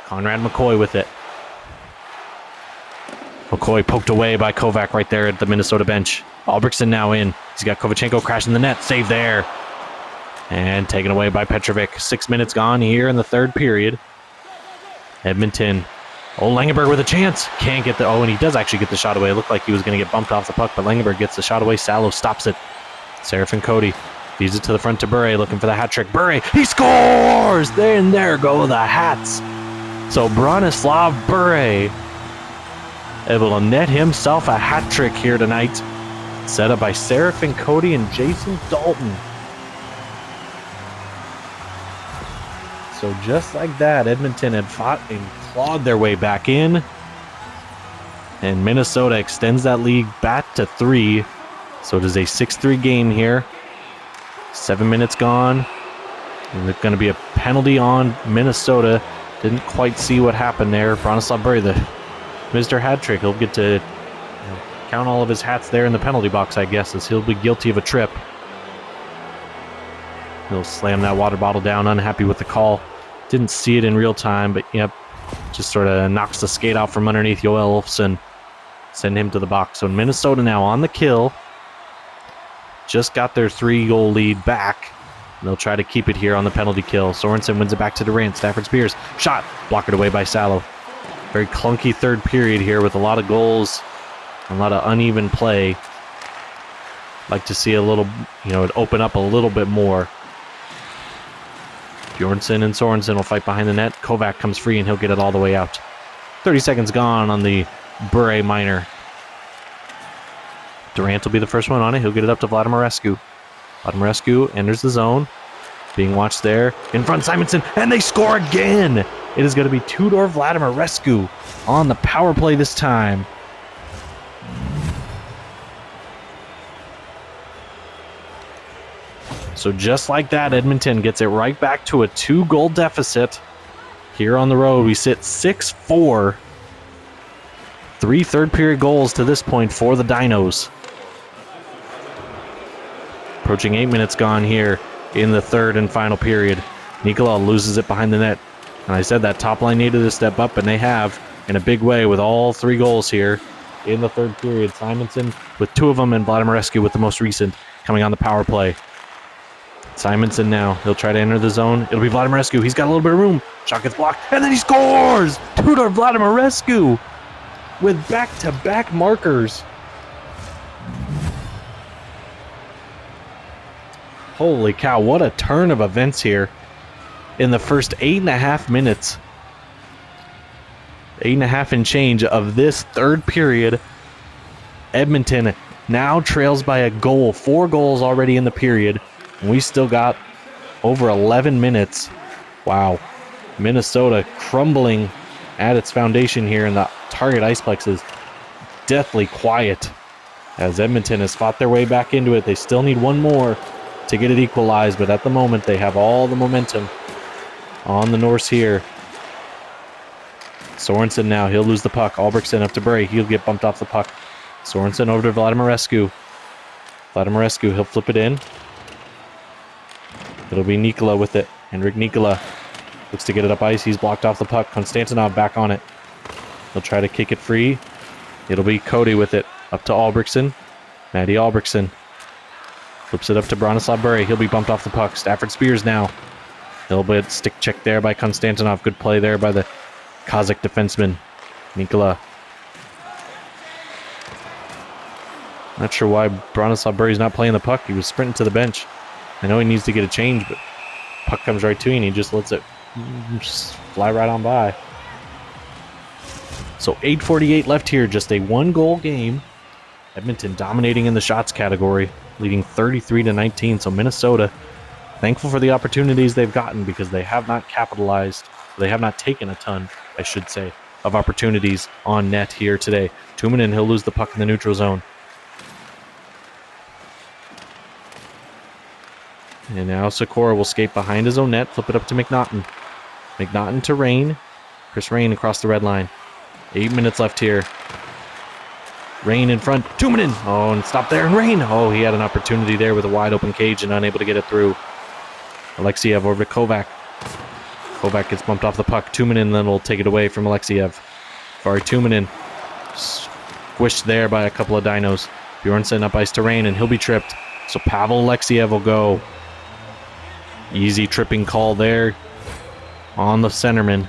S1: Conrad McCoy with it. McCoy poked away by Kovac right there at the Minnesota bench. Albrechtsen now in. He's got Kovachenko crashing the net. Save there. And taken away by Petrovic. 6 minutes gone here in the third period. Edmonton. Oh, Langenberg with a chance. Can't get the... Oh, and he does actually get the shot away. It looked like he was going to get bumped off the puck, but Langenberg gets the shot away. Salo stops it. Serafin Cody Feeds it to the front to Bure, looking for the hat trick. Bure, he scores! There go the hats. So Bronislav Bure able to net himself a hat trick here tonight. Set up by Seraphin Cody and Jason Dalton. So just like that, Edmonton had fought and clawed their way back in. And Minnesota extends that lead back to 3. So it is a 6-3 game here. 7 minutes gone. And there's going to be a penalty on Minnesota. Didn't quite see what happened there. Bronislav Bure, the Mr. Hat Trick. He'll get to count all of his hats there in the penalty box, I guess, as he'll be guilty of a trip. He'll slam that water bottle down, unhappy with the call. Didn't see it in real time, but yep, just sort of knocks the skate out from underneath Joel Olofsson. Send him to the box. So Minnesota now on the kill. Just got their 3-goal lead back. And they'll try to keep it here on the penalty kill. Sorensen wins it back to Durant. Stafford Spears. Shot. Blocked away by Salo. Very clunky third period here with a lot of goals. A lot of uneven play. Like to see a little, it open up a little bit more. Bjornsson and Sorensen will fight behind the net. Kovac comes free and he'll get it all the way out. 30 seconds gone on the Bure minor. Durant will be the first one on it. He'll get it up to Vladimirescu. Vladimirescu enters the zone. Being watched there. In front, Simonson. And they score again! It is going to be Tudor Vladimirescu on the power play this time. So just like that, Edmonton gets it right back to a 2-goal deficit. Here on the road, we sit 6-4. 3 third-period goals to this point for the Dinos. Approaching 8 minutes gone here in the third and final period. Nikola loses it behind the net. And I said that top line needed to step up, and they have in a big way with all 3 goals here in the third period. Simonson with 2 of them, and Vladimirescu with the most recent coming on the power play. Simonson now. He'll try to enter the zone. It'll be Vladimirescu. He's got a little bit of room. Shot gets blocked, and then he scores! Tudor Vladimirescu with back-to-back markers. Holy cow, what a turn of events here in the first 8.5 minutes. 8.5 and change of this third period. Edmonton now trails by a goal. 4 goals already in the period. And we still got over 11 minutes. Wow. Minnesota crumbling at its foundation here in the target iceplex is deathly quiet. As Edmonton has fought their way back into it, they still need one more to get it equalized, but at the moment they have all the momentum on the Norse here. Sorensen now, he'll lose the puck. Albrechtsen up to Bure, he'll get bumped off the puck. Sorensen over to Vladimirescu. Vladimirescu, he'll flip it in. It'll be Nikola with it. Henrik Nikola looks to get it up ice. He's blocked off the puck. Konstantinov back on it. He'll try to kick it free. It'll be Cody with it. Up to Albrechtsen. Matty Albrechtsen. Flips it up to Bronislav Bure. He'll be bumped off the puck. Stafford Spears now. A little bit stick check there by Konstantinov. Good play there by the Kazakh defenseman. Nikola. Not sure why Bronislav Bure's not playing the puck. He was sprinting to the bench. I know he needs to get a change, but puck comes right to him and he just lets it just fly right on by. So 8:48 left here, just a 1-goal game. Edmonton dominating in the shots category, leading 33-19. So Minnesota, thankful for the opportunities they've gotten because they have not capitalized. They have not taken a ton, I should say, of opportunities on net here today. Tuominen, he'll lose the puck in the neutral zone. And now Sikora will skate behind his own net, flip it up to McNaughton. McNaughton to Rain. Chris Rain across the red line. 8 minutes left here. Rain in front. Tuominen. Oh, and stop there. And Rain. Oh, he had an opportunity there with a wide open cage and unable to get it through. Alexiev over to Kovac. Kovac gets bumped off the puck. Tuominen then will take it away from Alexiev. Vari Tuominen. Squished there by a couple of Dinos. Bjornsson up ice to Rain, and he'll be tripped. So Pavel Alexiev will go. Easy tripping call there on the centerman.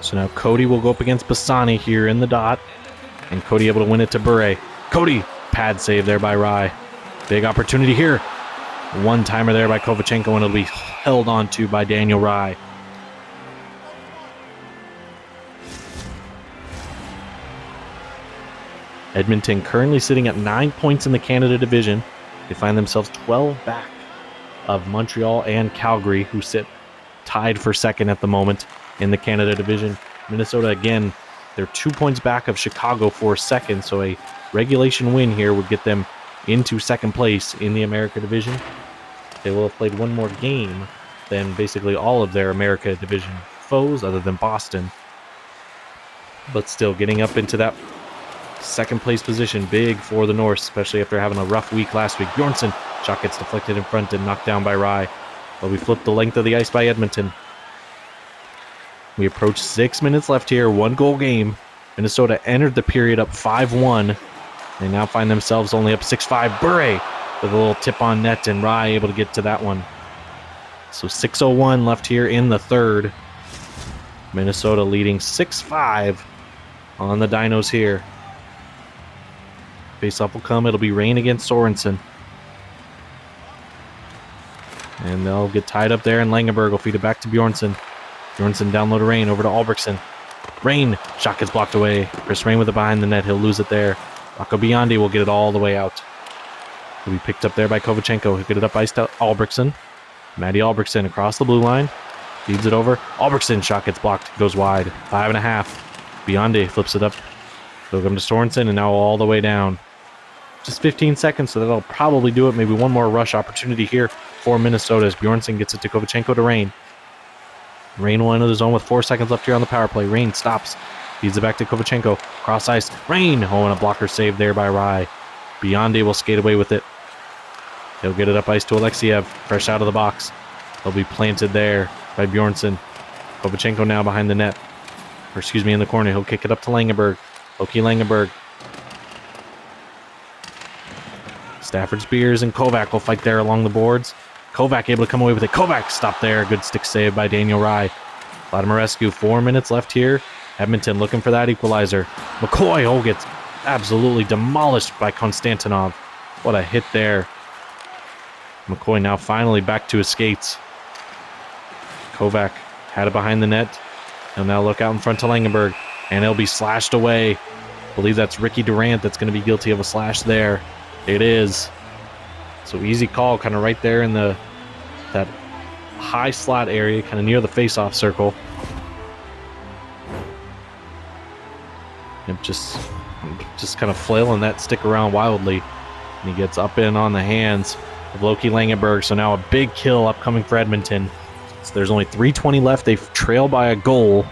S1: So now Cody will go up against Bassani here in the dot. And Cody able to win it to Bure. Cody, pad save there by Rye. Big opportunity here. One-timer there by Kovachenko, and it'll be held on to by Daniel Rye. Edmonton currently sitting at 9 points in the Canada division. They find themselves 12 back of Montreal and Calgary, who sit tied for second at the moment in the Canada division. Minnesota, again, they're 2 points back of Chicago for second, so a regulation win here would get them into second place in the America division. They will have played one more game than basically all of their America division foes, other than Boston. But still, getting up into that second place position, big for the Norse, especially after having a rough week last week. Bjornsson, shot gets deflected in front and knocked down by Rye. But we flipped the length of the ice by Edmonton. We approach 6 minutes left here, 1-goal game. Minnesota entered the period up 5-1. They now find themselves only up 6-5. Bure with a little tip on net, and Rye able to get to that one. So 6:01 left here in the third. Minnesota leading 6-5 on the Dinos here. Face-off will come. It'll be Rain against Sorensen. And they'll get tied up there, and Langenberg will feed it back to Bjornsson. Bjornsson down low to Rain, over to Albrechtsen. Rain, shot gets blocked away. Chris Rain with it behind the net. He'll lose it there. Rocco Biondi will get it all the way out. He'll be picked up there by Kovachenko. He'll get it up ice to Albrechtsen. Matty Albrechtsen across the blue line. Feeds it over. Albrechtsen, shot gets blocked. Goes wide. 5.5. Biondi flips it up. He'll come to Sorensen, and now all the way down. Just 15 seconds, so that'll probably do it. Maybe one more rush opportunity here for Minnesota as Bjornsson gets it to Kovachenko to Rain. Rain will enter the zone with 4 seconds left here on the power play. Rain stops. Feeds it back to Kovachenko. Cross ice. Rain! Oh, and a blocker save there by Rye. Biondi will skate away with it. He'll get it up ice to Alexiev. Fresh out of the box. He'll be planted there by Bjornsson. Kovachenko now behind the net. Or excuse me, in the corner. He'll kick it up to Langenberg. Loki Langenberg. Stafford Spears and Kovac will fight there along the boards. Kovac able to come away with it. Kovac stopped there. Good stick save by Daniel Rye. Vladimirescu, 4 minutes left here. Edmonton looking for that equalizer. McCoy gets absolutely demolished by Konstantinov. What a hit there. McCoy now finally back to his skates. Kovac had it behind the net. He'll now look out in front to Langenberg, and he'll be slashed away. I believe that's Ricky Durant that's going to be guilty of a slash there. It is. So easy call, kind of right there in that high slot area, kind of near the face-off circle. And just kind of flailing that stick around wildly. And he gets up in on the hands of Loki Langenberg. So now a big kill upcoming for Edmonton. So there's only 3:20 left. They've trailed by a goal.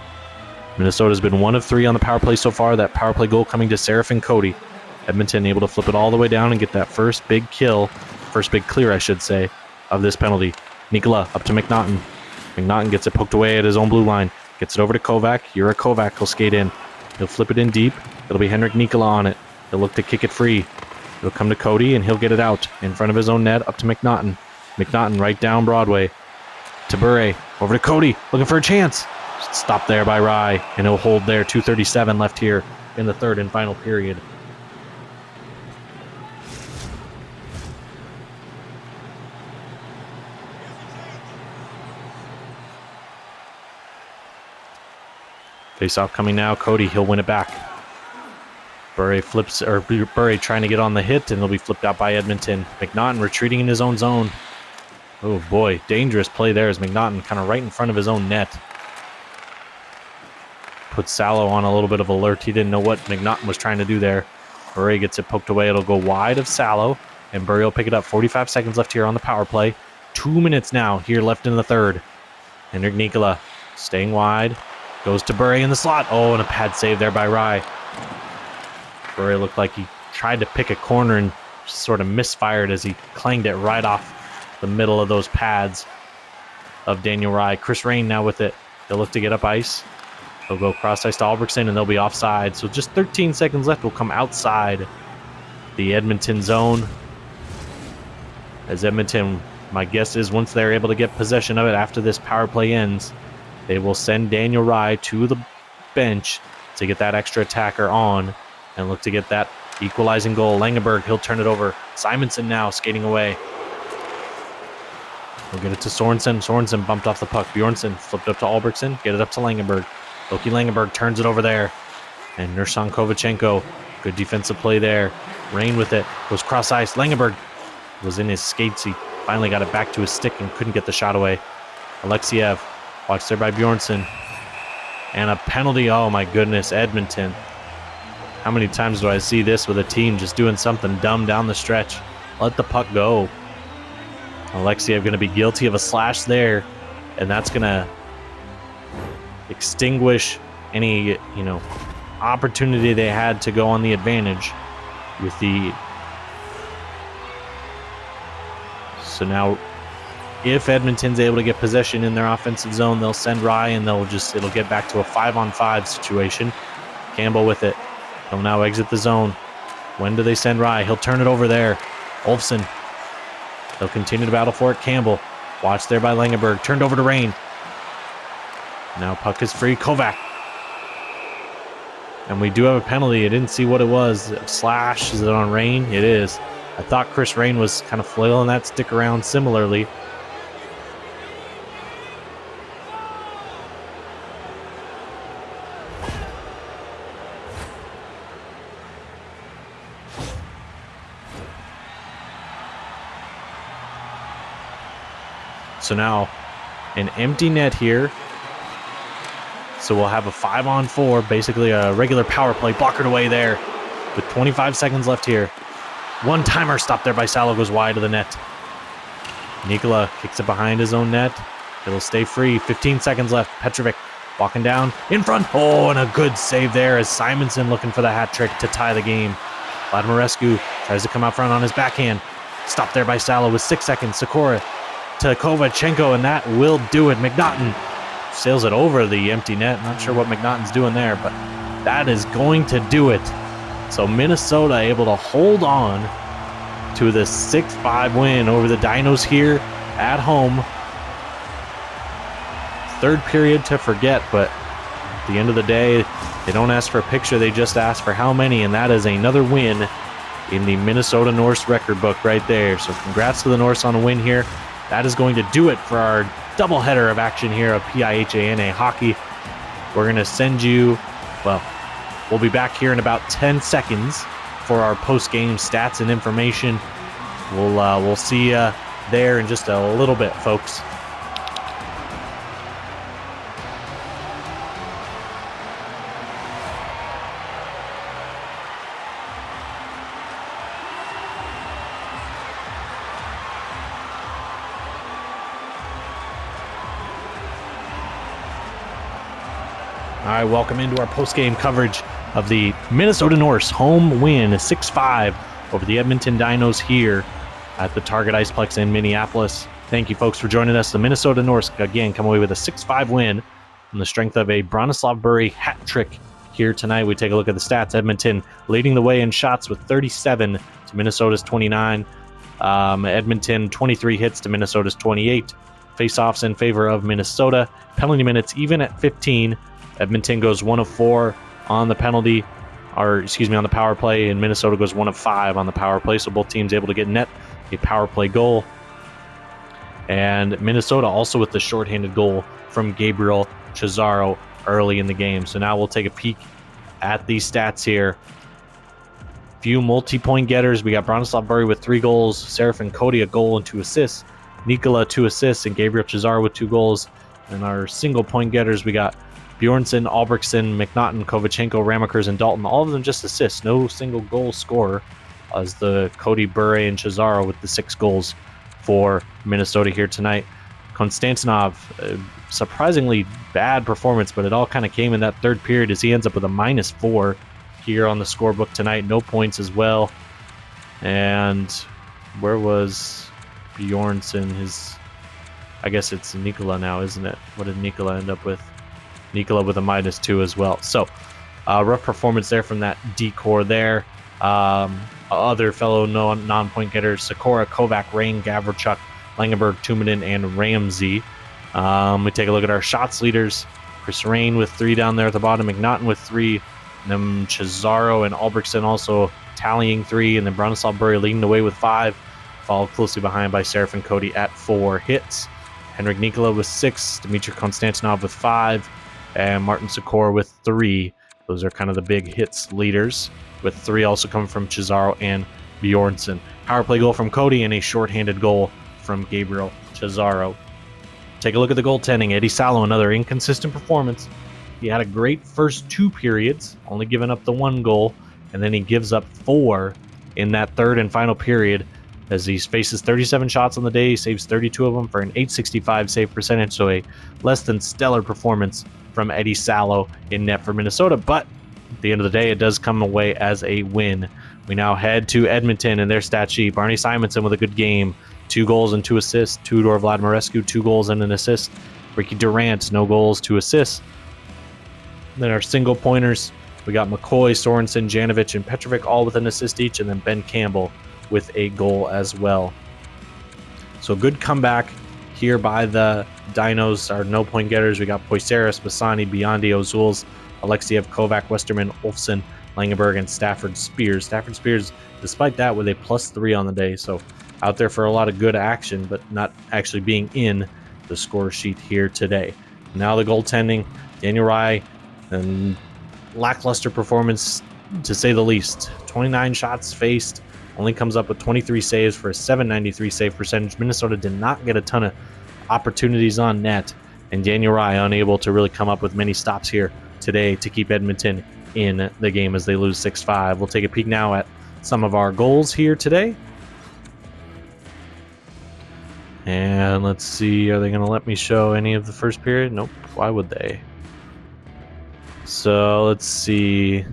S1: Minnesota's been 1 of 3 on the power play so far. That power play goal coming to Seraphin Cody. Edmonton able to flip it all the way down and get that first big kill. First big clear, I should say, of this penalty. Nikola up to McNaughton. McNaughton gets it poked away at his own blue line. Gets it over to Kovac. Yura Kovac will skate in. He'll flip it in deep. It'll be Henrik Nikola on it. He'll look to kick it free. It'll come to Cody, and he'll get it out in front of his own net up to McNaughton. McNaughton right down Broadway. To Bure. Over to Cody. Looking for a chance. Stopped there by Rye, and he'll hold there. 2:37 left here in the third and final period. Face-off coming now. Cody, he'll win it back. Bure trying to get on the hit, and it'll be flipped out by Edmonton. McNaughton retreating in his own zone. Oh boy, dangerous play there as McNaughton kind of right in front of his own net. Put Salo on a little bit of alert. He didn't know what McNaughton was trying to do there. Bure gets it poked away. It'll go wide of Salo, and Bure will pick it up. 45 seconds left here on the power play. 2 minutes now here left in the third. Henrik Nikola staying wide. Goes to Bure in the slot. Oh, and a pad save there by Rye. Bure looked like he tried to pick a corner and sort of misfired as he clanged it right off the middle of those pads of Daniel Rye. Chris Rain now with it. They'll look to get up ice. They'll go cross ice to Albrechtsen, and they'll be offside. So just 13 seconds left. Will come outside the Edmonton zone. As Edmonton, my guess is once they're able to get possession of it after this power play ends, they will send Daniel Rye to the bench to get that extra attacker on and look to get that equalizing goal. Langenberg, he'll turn it over. Simonson now skating away. We'll get it to Sorensen. Sorensen bumped off the puck. Bjornsson flipped up to Albrechtsen. Get it up to Langenberg. Loki Langenberg turns it over there. And Nersan Kovachenko, good defensive play there. Rain with it. Goes cross ice. Langenberg was in his skates. He finally got it back to his stick and couldn't get the shot away. Alexiev, watched there by Bjornsson. And a penalty. Oh my goodness, Edmonton. How many times do I see this with a team just doing something dumb down the stretch? Let the puck go. Alexiev going to be guilty of a slash there, and that's going to extinguish any, opportunity they had to go on the advantage with the... So now, if Edmonton's able to get possession in their offensive zone, they'll send Rye, and it'll get back to a 5-on-5 situation. Campbell with it. He'll now exit the zone. When do they send Rye? He'll turn it over there. Olfsson. They'll continue to battle for it. Campbell. Watched there by Langenberg. Turned over to Rain. Now puck is free. Kovac. And we do have a penalty. I didn't see what it was. Slash. Is it on Rain? It is. I thought Chris Rain was kind of flailing that stick around similarly. So now an empty net here. So we'll have a 5-on-4, basically a regular power play. Blockered away there with 25 seconds left here. One-timer stopped there by Salo, goes wide of the net. Nikola kicks it behind his own net. It'll stay free. 15 seconds left. Petrovic walking down in front. Oh, and a good save there as Simonson looking for the hat trick to tie the game. Vladimirescu tries to come out front on his backhand. Stopped there by Salo with 6 seconds. Sikora to Kovachenko, and that will do it. McNaughton sails it over the empty net. Not sure what McNaughton's doing there, but that is going to do it. So Minnesota able to hold on to the 6-5 win over the Dinos here at home. Third period to forget, but at the end of the day, they don't ask for a picture, they just ask for how many, and that is another win in the Minnesota Norse record book right there. So congrats to the Norse on a win here. That is going to do it for our doubleheader of action here of PIHANA hockey. We're going to send you, we'll be back here in about 10 seconds for our post-game stats and information. We'll see you there in just a little bit, folks. All right, welcome into our post-game coverage of the Minnesota Norse home win, 6-5 over the Edmonton Dinos here at the Target Iceplex in Minneapolis. Thank you, folks, for joining us. The Minnesota Norse, again, come away with a 6-5 win on the strength of a Bronislav Burry hat trick here tonight. We take a look at the stats. Edmonton leading the way in shots with 37 to Minnesota's 29. Edmonton 23 hits to Minnesota's 28. Face-offs in favor of Minnesota. Penalty minutes even at 15. Edmonton goes 1 of 4 on the on the power play, and Minnesota goes 1 of 5 on the power play. So both teams able to get net a power play goal. And Minnesota also with the shorthanded goal from Gabriel Cesaro early in the game. So now we'll take a peek at these stats here. Few multi-point getters. We got Bronislav Burry with 3 goals, Serafin Cody a goal and 2 assists, Nikola 2 assists, and Gabriel Cesaro with 2 goals. And our single point getters, we got Bjornsson, Albrechtsen, McNaughton, Kovachenko, Ramakers, and Dalton. All of them just assists. No single goal scorer as the Cody, Burry, and Cesaro with the 6 goals for Minnesota here tonight. Konstantinov, surprisingly bad performance, but it all kind of came in that third period as he ends up with a -4 here on the scorebook tonight. No points as well. And where was Bjornsson? I guess it's Nikola now, isn't it? What did Nikola end up with? Nikola with a -2 as well. So rough performance there from that D-core there. Other fellow non-point getters, Sikora, Kovac, Rain, Gavrchuk, Langenberg, Tumanen, and Ramsey. We take a look at our shots leaders. Chris Rain with 3 down there at the bottom. McNaughton with 3. And then Cesaro and Albrechtsen also tallying 3. And then Bronislaw Burry leading the way with 5. Followed closely behind by Serafin Cody at 4 hits. Henrik Nikola with 6. Dmitry Konstantinov with 5. And Martin Sikora with 3. Those are kind of the big hits leaders, with 3 also coming from Cesaro and Bjornsson. Power play goal from Cody and a shorthanded goal from Gabriel Cesaro. Take a look at the goaltending. Eddy Salo, another inconsistent performance. He had a great first 2 periods, only giving up the 1 goal, and then he gives up 4 in that third and final period as he faces 37 shots on the day. He saves 32 of them for an .865 save percentage, so a less than stellar performance from Eddy Salo in net for Minnesota, but at the end of the day, it does come away as a win. We now head to Edmonton and their stat sheet. Barney Simonson with a good game. 2 goals and 2 assists. Tudor Vladimirescu, 2 goals and an assist. Ricky Durant, no goals, 2 assists. Then our single pointers, we got McCoy, Sorensen, Janovic, and Petrovic all with an assist each, and then Ben Campbell with a goal as well. So good comeback here by the Dinos. Our no-point getters, we got Poiseras, Bassani, Biondi, Ozuls, Alexiev, Kovac, Westerman, Olfsson, Langenberg, and Stafford Spears. Stafford Spears, despite that, with a +3 on the day, so out there for a lot of good action, but not actually being in the score sheet here today. Now the goaltending, Daniel Rye, and lackluster performance to say the least. 29 shots faced, only comes up with 23 saves for a .793 save percentage. Minnesota did not get a ton of opportunities on net, and Daniel Rye unable to really come up with many stops here today to keep Edmonton in the game as they lose 6-5. We'll take a peek now at some of our goals here today. And let's see, are they going to let me show any of the first period? Nope. Why would they? So let's see.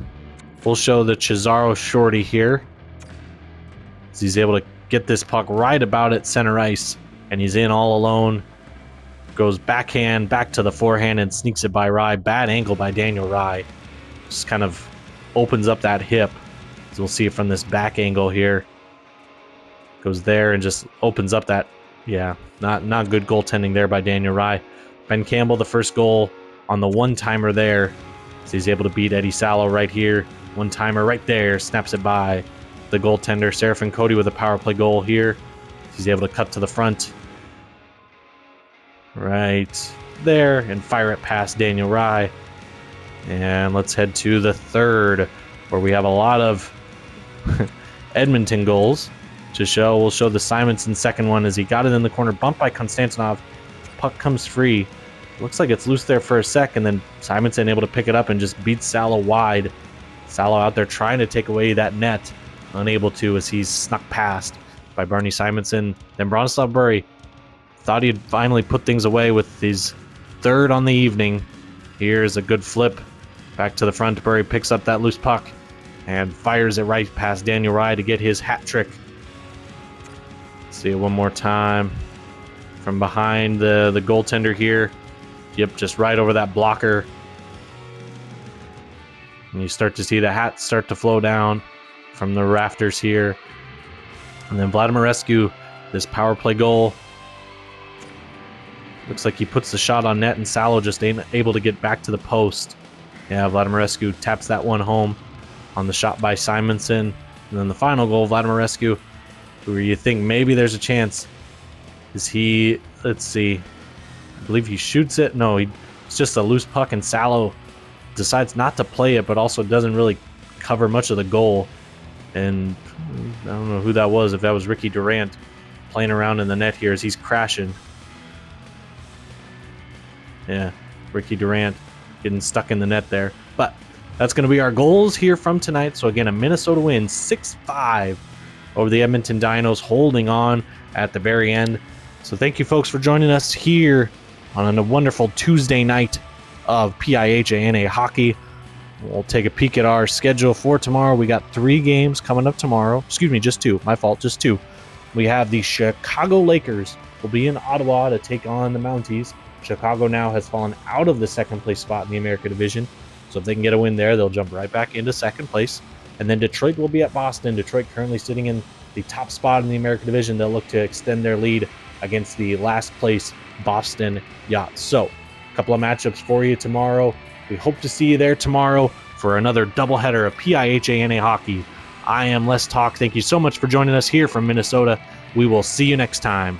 S1: We'll show the Cesaro shorty here. He's able to get this puck right about at center ice, and he's in all alone. Goes backhand, back to the forehand, and sneaks it by Rye. Bad angle by Daniel Rye. Just kind of opens up that hip. So we'll see it from this back angle here. Goes there and just opens up that. Yeah, not good goaltending there by Daniel Rye. Ben Campbell, the first goal on the one-timer there. So he's able to beat Eddy Salo right here. One-timer right there. Snaps it by the goaltender. Serafin Cody with a power play goal here. He's able to cut to the front. Right there. And fire it past Daniel Rye. And let's head to the third, where we have a lot of Edmonton goals to show. We'll show the Simonson second one as he got it in the corner. Bumped by Konstantinov. Puck comes free. Looks like it's loose there for a sec, and then Simonson able to pick it up and just beat Salo wide. Salo out there trying to take away that net. Unable to as he's snuck past by Barney Simonson. Then Bronislaw Burry thought he'd finally put things away with his third on the evening. Here's a good flip. Back to the front. Burry picks up that loose puck and fires it right past Daniel Rye to get his hat trick. Let's see it one more time. From behind the goaltender here. Yep, just right over that blocker. And you start to see the hat start to flow down from the rafters here. And then Vladimirescu, this power play goal. Looks like he puts the shot on net, and Salo just ain't able to get back to the post. Yeah, Vladimirescu taps that one home on the shot by Simonson. And then the final goal, Vladimirescu, where you think maybe there's a chance. Is he, let's see, I believe he shoots it. No, it's just a loose puck, and Salo decides not to play it, but also doesn't really cover much of the goal. And I don't know who that was, if that was Ricky Durant playing around in the net here as he's crashing. Yeah, Ricky Durant getting stuck in the net there. But that's going to be our goals here from tonight. So again, a Minnesota win 6-5 over the Edmonton Dinos, holding on at the very end. So thank you folks for joining us here on a wonderful Tuesday night of PIHANA hockey. We'll take a peek at our schedule for tomorrow. We got 3 games coming up tomorrow. Excuse me, just 2. My fault, just 2. We have the Chicago Lakers will be in Ottawa to take on the Mounties. Chicago now has fallen out of the second place spot in the America Division. So if they can get a win there, they'll jump right back into second place. And then Detroit will be at Boston. Detroit currently sitting in the top spot in the America Division. They'll look to extend their lead against the last place Boston Yachts. So couple of matchups for you tomorrow. We hope to see you there tomorrow for another doubleheader of PIHANA hockey. I am Les Talk. Thank you so much for joining us here from Minnesota. We will see you next time.